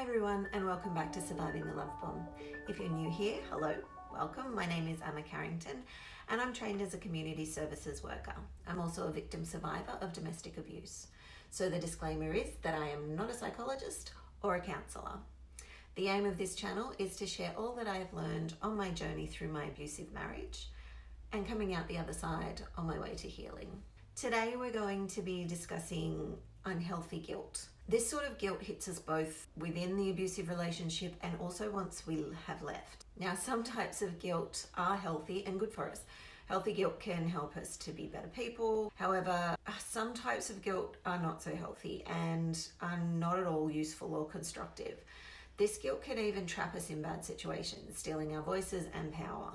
everyone, and welcome back to Surviving the Love Bomb. If you're new here, hello, welcome. My name is Emma Carrington and I'm trained as a community services worker. I'm also a victim survivor of domestic abuse. So the disclaimer is that I am not a psychologist or a counsellor. The aim of this channel is to share all that I have learned on my journey through my abusive marriage and coming out the other side on my way to healing. Today we're going to be discussing unhealthy guilt. This sort of guilt hits us both within the abusive relationship and also once we have left. Now, some types of guilt are healthy and good for us. Healthy guilt can help us to be better people. However, some types of guilt are not so healthy and are not at all useful or constructive. This guilt can even trap us in bad situations, stealing our voices and power.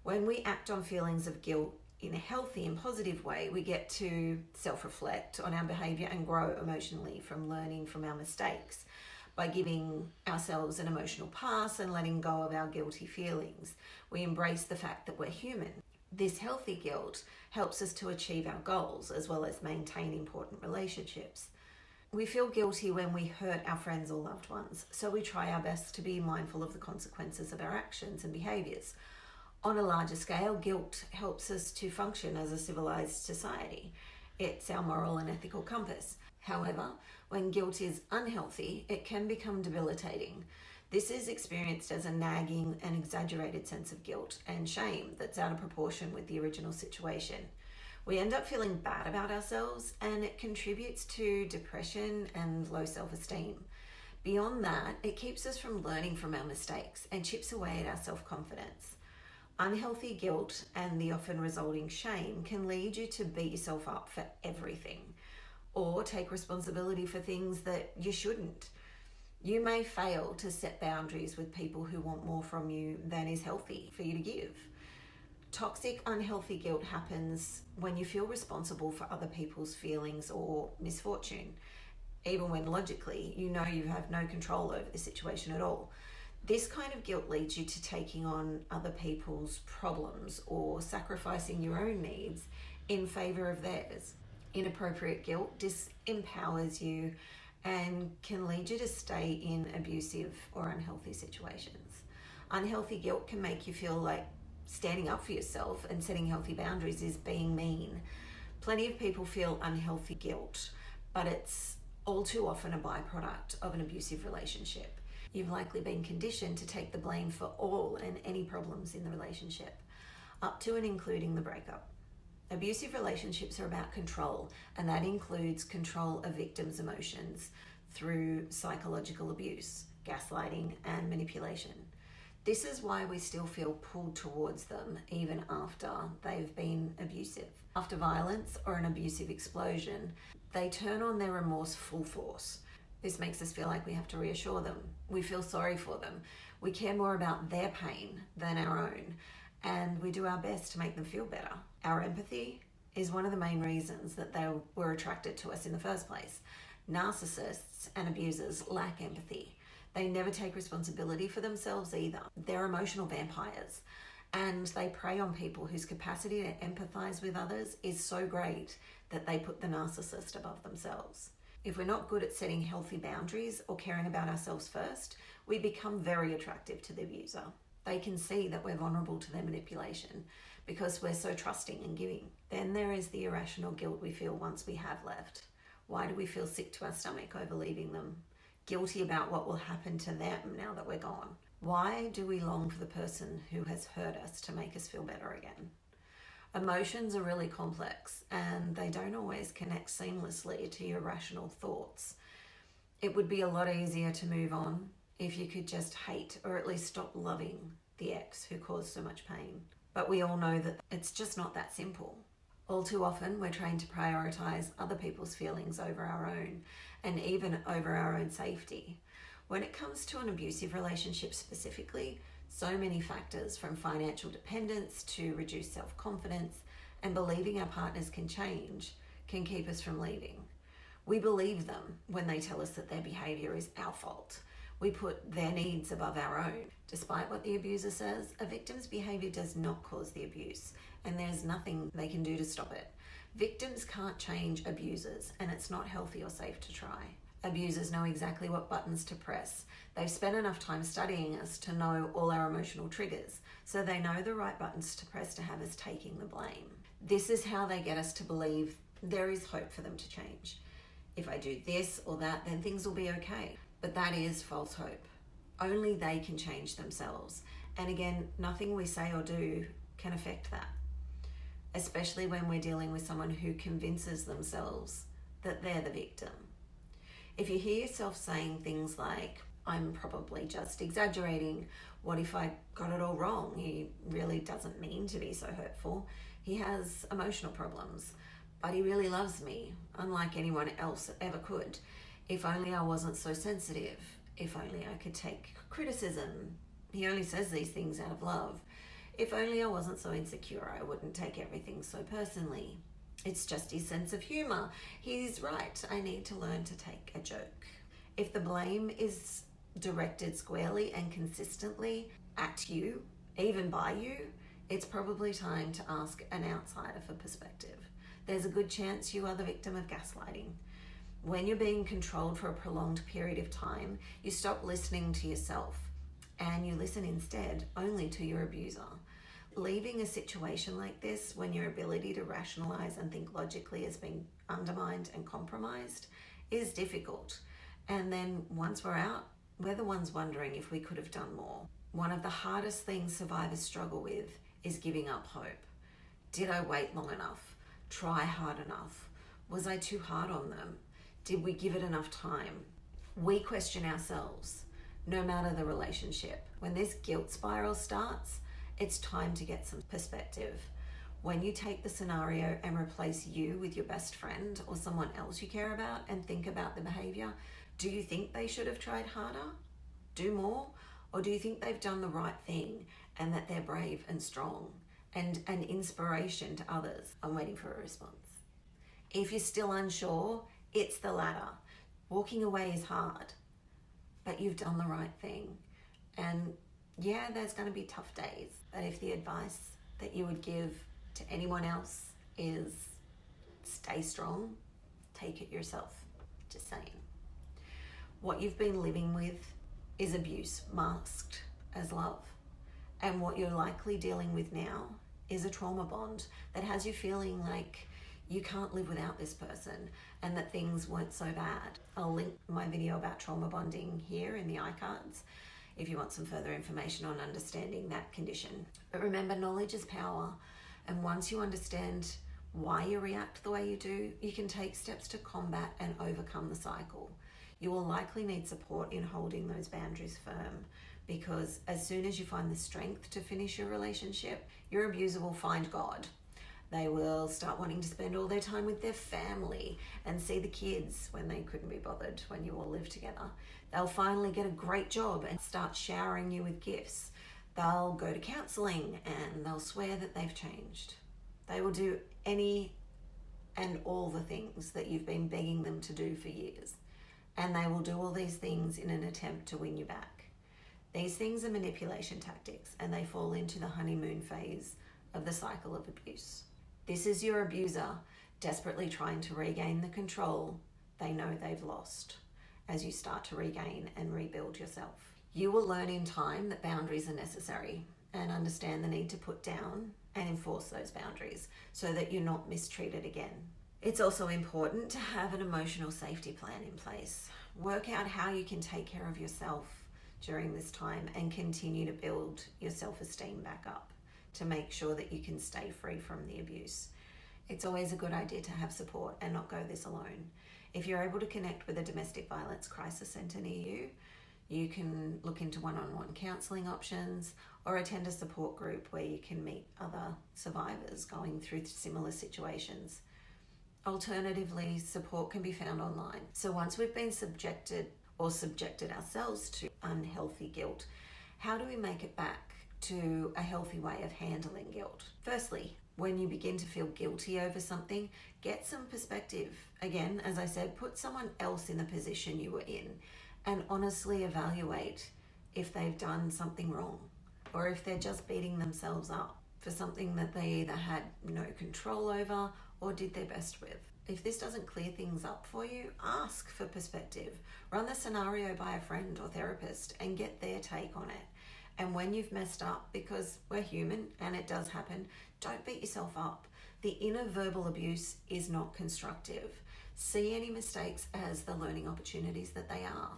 When we act on feelings of guilt in a healthy and positive way, we get to self-reflect on our behavior and grow emotionally from learning from our mistakes by giving ourselves an emotional pass and letting go of our guilty feelings. We embrace the fact that we're human. This healthy guilt helps us to achieve our goals as well as maintain important relationships. We feel guilty when we hurt our friends or loved ones, so we try our best to be mindful of the consequences of our actions and behaviors. On a larger scale, guilt helps us to function as a civilized society. It's our moral and ethical compass. However, when guilt is unhealthy, it can become debilitating. This is experienced as a nagging and exaggerated sense of guilt and shame that's out of proportion with the original situation. We end up feeling bad about ourselves, and it contributes to depression and low self-esteem. Beyond that, it keeps us from learning from our mistakes and chips away at our self-confidence. Unhealthy guilt and the often resulting shame can lead you to beat yourself up for everything or take responsibility for things that you shouldn't. You may fail to set boundaries with people who want more from you than is healthy for you to give. Toxic, unhealthy guilt happens when you feel responsible for other people's feelings or misfortune, even when logically you know you have no control over the situation at all. This kind of guilt leads you to taking on other people's problems or sacrificing your own needs in favor of theirs. Inappropriate guilt disempowers you and can lead you to stay in abusive or unhealthy situations. Unhealthy guilt can make you feel like standing up for yourself and setting healthy boundaries is being mean. Plenty of people feel unhealthy guilt, but it's all too often a byproduct of an abusive relationship. You've likely been conditioned to take the blame for all and any problems in the relationship, up to and including the breakup. Abusive relationships are about control, and that includes control of victims' emotions through psychological abuse, gaslighting, and manipulation. This is why we still feel pulled towards them even after they've been abusive. After violence or an abusive explosion, they turn on their remorse full force. This makes us feel like we have to reassure them. We feel sorry for them. We care more about their pain than our own, and we do our best to make them feel better. Our empathy is one of the main reasons that they were attracted to us in the first place. Narcissists and abusers lack empathy. They never take responsibility for themselves either. They're emotional vampires, and they prey on people whose capacity to empathize with others is so great that they put the narcissist above themselves. If we're not good at setting healthy boundaries or caring about ourselves first, we become very attractive to the abuser. They can see that we're vulnerable to their manipulation because we're so trusting and giving. Then there is the irrational guilt we feel once we have left. Why do we feel sick to our stomach over leaving them? Guilty about what will happen to them now that we're gone? Why do we long for the person who has hurt us to make us feel better again? Emotions are really complex and they don't always connect seamlessly to your rational thoughts. It would be a lot easier to move on if you could just hate or at least stop loving the ex who caused so much pain. But we all know that it's just not that simple. All too often we're trained to prioritize other people's feelings over our own and even over our own safety. When it comes to an abusive relationship specifically, so many factors from financial dependence to reduced self-confidence and believing our partners can change can keep us from leaving. We believe them when they tell us that their behavior is our fault. We put their needs above our own. Despite what the abuser says, a victim's behavior does not cause the abuse, and there's nothing they can do to stop it. Victims can't change abusers, and it's not healthy or safe to try. Abusers know exactly what buttons to press. They've spent enough time studying us to know all our emotional triggers, so they know the right buttons to press to have us taking the blame. This is how they get us to believe there is hope for them to change. If I do this or that, then things will be okay. But that is false hope. Only they can change themselves. And again, nothing we say or do can affect that, especially when we're dealing with someone who convinces themselves that they're the victim. If you hear yourself saying things like, I'm probably just exaggerating, what if I got it all wrong? He really doesn't mean to be so hurtful. He has emotional problems, but he really loves me, unlike anyone else ever could. If only I wasn't so sensitive. If only I could take criticism. He only says these things out of love. If only I wasn't so insecure, I wouldn't take everything so personally. It's just his sense of humor. He's right. I need to learn to take a joke. If the blame is directed squarely and consistently at you, even by you, it's probably time to ask an outsider for perspective. There's a good chance you are the victim of gaslighting. When you're being controlled for a prolonged period of time, you stop listening to yourself and you listen instead only to your abuser. Leaving a situation like this when your ability to rationalize and think logically has been undermined and compromised is difficult. And then once we're out, we're the ones wondering if we could have done more. One of the hardest things survivors struggle with is giving up hope. Did I wait long enough? Try hard enough? Was I too hard on them? Did we give it enough time? We question ourselves, no matter the relationship. When this guilt spiral starts, it's time to get some perspective. When you take the scenario and replace you with your best friend or someone else you care about and think about the behavior, do you think they should have tried harder, do more? Or do you think they've done the right thing and that they're brave and strong and an inspiration to others? I'm waiting for a response. If you're still unsure, it's the latter. Walking away is hard, but you've done the right thing. And yeah, there's going to be tough days, but if the advice that you would give to anyone else is stay strong, take it yourself. Just saying. What you've been living with is abuse masked as love. And what you're likely dealing with now is a trauma bond that has you feeling like you can't live without this person and that things weren't so bad. I'll link my video about trauma bonding here in the iCards if you want some further information on understanding that condition. But remember, knowledge is power. And once you understand why you react the way you do, you can take steps to combat and overcome the cycle. You will likely need support in holding those boundaries firm, because as soon as you find the strength to finish your relationship, your abuser will find God. They will start wanting to spend all their time with their family and see the kids when they couldn't be bothered when you all lived together. They'll finally get a great job and start showering you with gifts. They'll go to counseling and they'll swear that they've changed. They will do any and all the things that you've been begging them to do for years. And they will do all these things in an attempt to win you back. These things are manipulation tactics, and they fall into the honeymoon phase of the cycle of abuse. This is your abuser desperately trying to regain the control they know they've lost as you start to regain and rebuild yourself. You will learn in time that boundaries are necessary and understand the need to put down and enforce those boundaries so that you're not mistreated again. It's also important to have an emotional safety plan in place. Work out how you can take care of yourself during this time and continue to build your self-esteem back up to make sure that you can stay free from the abuse. It's always a good idea to have support and not go this alone. If you're able to connect with a domestic violence crisis centre near you, you can look into one-on-one counselling options or attend a support group where you can meet other survivors going through similar situations. Alternatively, support can be found online. So once we've been subjected ourselves to unhealthy guilt, how do we make it back to a healthy way of handling guilt? Firstly, when you begin to feel guilty over something, get some perspective. Again, as I said, put someone else in the position you were in and honestly evaluate if they've done something wrong or if they're just beating themselves up for something that they either had no control over or did their best with. If this doesn't clear things up for you, ask for perspective. Run the scenario by a friend or therapist and get their take on it. And when you've messed up, because we're human and it does happen, don't beat yourself up. The inner verbal abuse is not constructive. See any mistakes as the learning opportunities that they are.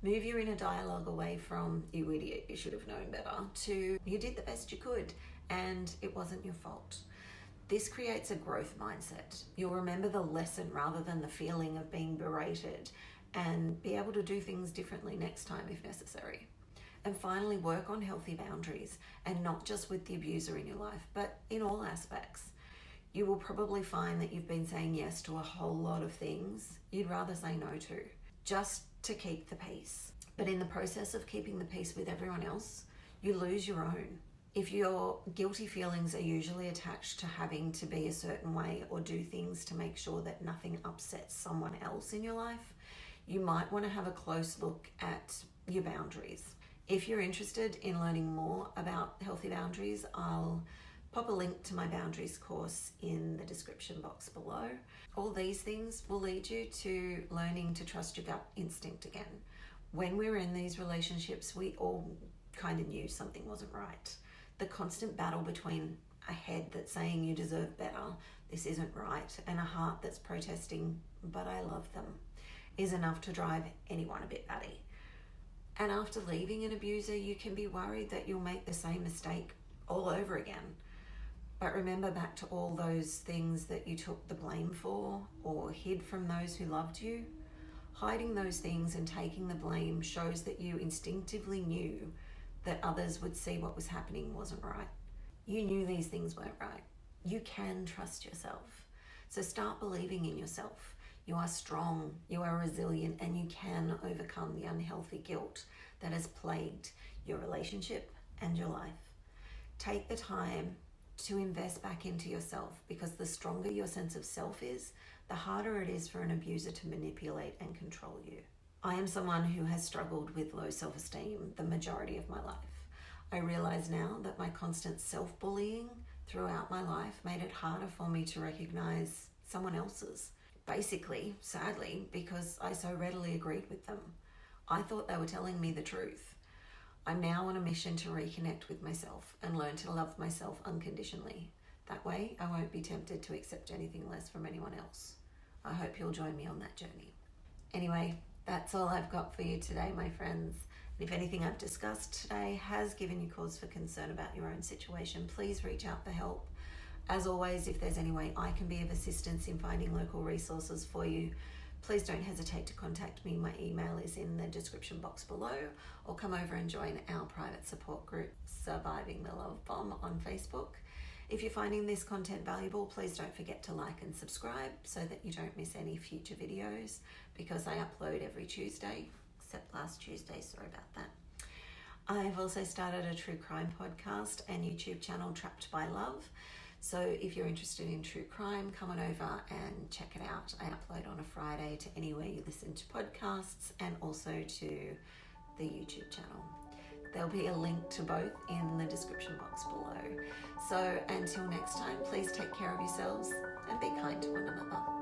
Move your inner dialogue away from, you idiot, you should have known better, to, you did the best you could and it wasn't your fault. This creates a growth mindset. You'll remember the lesson rather than the feeling of being berated, and be able to do things differently next time if necessary. And finally, work on healthy boundaries, and not just with the abuser in your life, but in all aspects. You will probably find that you've been saying yes to a whole lot of things you'd rather say no to, just to keep the peace. But in the process of keeping the peace with everyone else, you lose your own. If your guilty feelings are usually attached to having to be a certain way or do things to make sure that nothing upsets someone else in your life, you might want to have a close look at your boundaries. If you're interested in learning more about healthy boundaries, I'll pop a link to my boundaries course in the description box below. All these things will lead you to learning to trust your gut instinct again. When we were in these relationships, we all kind of knew something wasn't right. The constant battle between a head that's saying you deserve better, this isn't right, and a heart that's protesting, but I love them, is enough to drive anyone a bit batty. And after leaving an abuser, you can be worried that you'll make the same mistake all over again. But remember back to all those things that you took the blame for or hid from those who loved you. Hiding those things and taking the blame shows that you instinctively knew that others would see what was happening wasn't right. You knew these things weren't right. You can trust yourself. So start believing in yourself. You are strong, you are resilient, and you can overcome the unhealthy guilt that has plagued your relationship and your life. Take the time to invest back into yourself, because the stronger your sense of self is, the harder it is for an abuser to manipulate and control you. I am someone who has struggled with low self-esteem the majority of my life. I realize now that my constant self-bullying throughout my life made it harder for me to recognize someone else's. Basically, sadly, because I so readily agreed with them. I thought they were telling me the truth. I'm now on a mission to reconnect with myself and learn to love myself unconditionally. That way, I won't be tempted to accept anything less from anyone else. I hope you'll join me on that journey. Anyway, that's all I've got for you today, my friends. And if anything I've discussed today has given you cause for concern about your own situation, please reach out for help. As always, if there's any way I can be of assistance in finding local resources for you, please don't hesitate to contact me. My email is in the description box below, or come over and join our private support group, Surviving the Love Bomb, on Facebook. If you're finding this content valuable, please don't forget to like and subscribe so that you don't miss any future videos, because I upload every Tuesday, except last Tuesday, sorry about that. I've also started a true crime podcast and YouTube channel, Trapped by Love. So if you're interested in true crime, come on over and check it out. I upload on a Friday to anywhere you listen to podcasts, and also to the YouTube channel. There'll be a link to both in the description box below. So until next time, please take care of yourselves and be kind to one another.